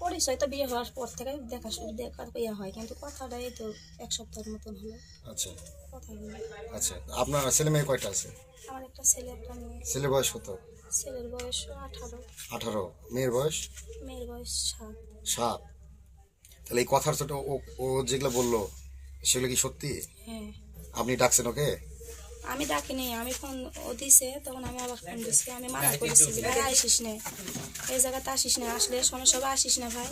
পরিচয় তো বিয়ে হওয়ার পর থেকে দেখার ইয়ে হয়, কিন্তু কথাটা এই তো 1 সপ্তাহের মতন হলো আচ্ছা কথা বলি। আচ্ছা, আপনার ছেলে মেয়ে কয়টা আছে? আমার একটা ছেলে একটা মেয়ে। ছেলে বয়স কত? ছেলের বয়স 18, 18। মেয়ের বয়স? মেয়ের বয়স 7। 7। তাহলে এই কথার ছোট ও ও যেগুলো বললো সেগুলো কি সত্যি? হ্যাঁ, আপনি ডাকছেন ওকে? আমি ডাকিনি, আমি ফোন ও দিছে, তখন আমি আবার ফোন দিচ্ছি, আমি মানা করেছি যে ভাই আসিস না, এই জায়গাতে আসিস না, আসলে সমস্যা হবে, আসিস না ভাই।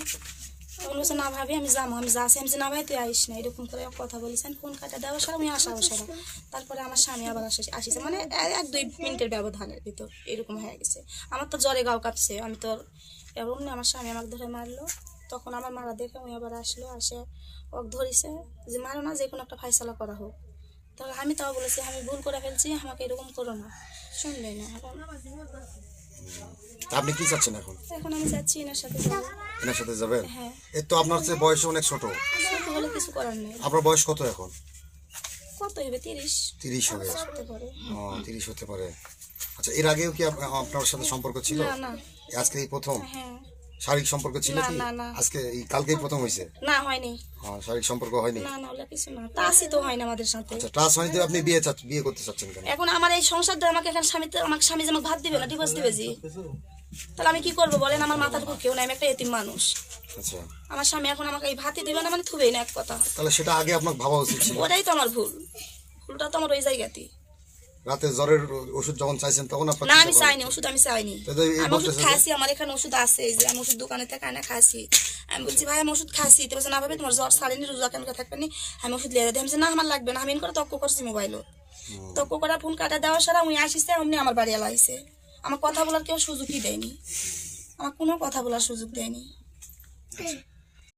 তখন বলছে না ভাবি আমি যাবো, আমি যাচ্ছি, আমি না ভাই তুই আইস না, এরকম করে কথা বলেছেন। ফোন কাটা দেওয়া সারা আমি আসাও সারা। তারপরে আমার স্বামী আবার আসিছে, মানে 1-2 মিনিটের ব্যবধানের ভিতর এরকম হয়ে গেছে। আমার তো জ্বরে গাও কাঁপছে, আমি তো এরকম না, আমার স্বামী আমাকে ধরে মারলো। তখন আমার মারা দেখে আমি আবার আসলো, আসে ওকে ধরিছে যে মারো না, যে কোনো একটা ফাইসলা করা হোক। তো আমি তাও বলেছি আমি ভুল করে ফেলছি, আমাকে এরকম করো না, শুনলে না। তা আপনি কি চাচ্ছেন এখন? এখন আমি যাচ্ছি এনার সাথে যাবো। এনার সাথে যাবেন? হ্যাঁ, এই তো আপনার চেয়ে বয়স অনেক ছোট। ছোট হলে কিছু করার নেই। আপনার বয়স কত এখন? কত হবে 30 30 হবে। হতে পারে। 30 হতে পারে। আচ্ছা, এর আগেও কি আপনার সাথে সম্পর্ক ছিল? না না। আজকে এই প্রথম? হ্যাঁ। শারীরিক সম্পর্ক ছিল না কি? না না। আজকে এই কালকেই প্রথম হয়েছে? না হয়নি। শারীরিক সম্পর্ক হয়নি? না না, ওগুলো কিছু না, তাসি তো হয় না আমাদের সাথে। আচ্ছা, ট্রান্স হয়নি তো আপনি বিয়ে করতে চাচ্ছেন কেন? এখন আমার এই সংসারটা আমাকে এখানে আমাকে স্বামী যে আমাকে ভাত দিবে না, ডিভোর্স দিবে জি, তাহলে আমি কি করবো বলেন? আমার মাথার উপর কেউ নাই, আমি একটা এতিম মানুষ। আচ্ছা, আমার স্বামী এখন আমাকে এই ভাতই দিবে না, মানে থুবেই না, এক কথা। তাহলে সেটা আগে আপনার ভাবা উচিত ছিল। ওটাই তো আমার ভুল, ভুলটা তো আমার ওই জায়গাতেই। রাতে জ্বরের ওষুধ যখন চাইছেন তখন আপনার না আমি চাইনি ওষুধ, আমি চাইনি। তাহলে এই আমি ওষুধ বলতেছে যে- খাসি, আমার এখানে ওষুধ আছে, এই যে আমি ওষুধ দোকানে থেকে আনা খাসি। আমি বলছি ভাই আমি ওষুধ খাসি, তো বলছে না ভাবে তোমার জ্বর ছাড়েনি, রোজা কেন থাকবে নি, আমি ওষুধ লিয়ে দিই। আমি বলছি, না আমার লাগবে না, আমি এন করে তক্ক করছি মোবাইলও, তক্ক করা ফোন কাটা দেওয়ার সারা উনি আসিছে, অমনি আমার বাড়ি এলা আইছে। আমার কথা বলার কেউ সুযোগই দেয়নি, আমার কোনো কথা বলার সুযোগ দেয়নি।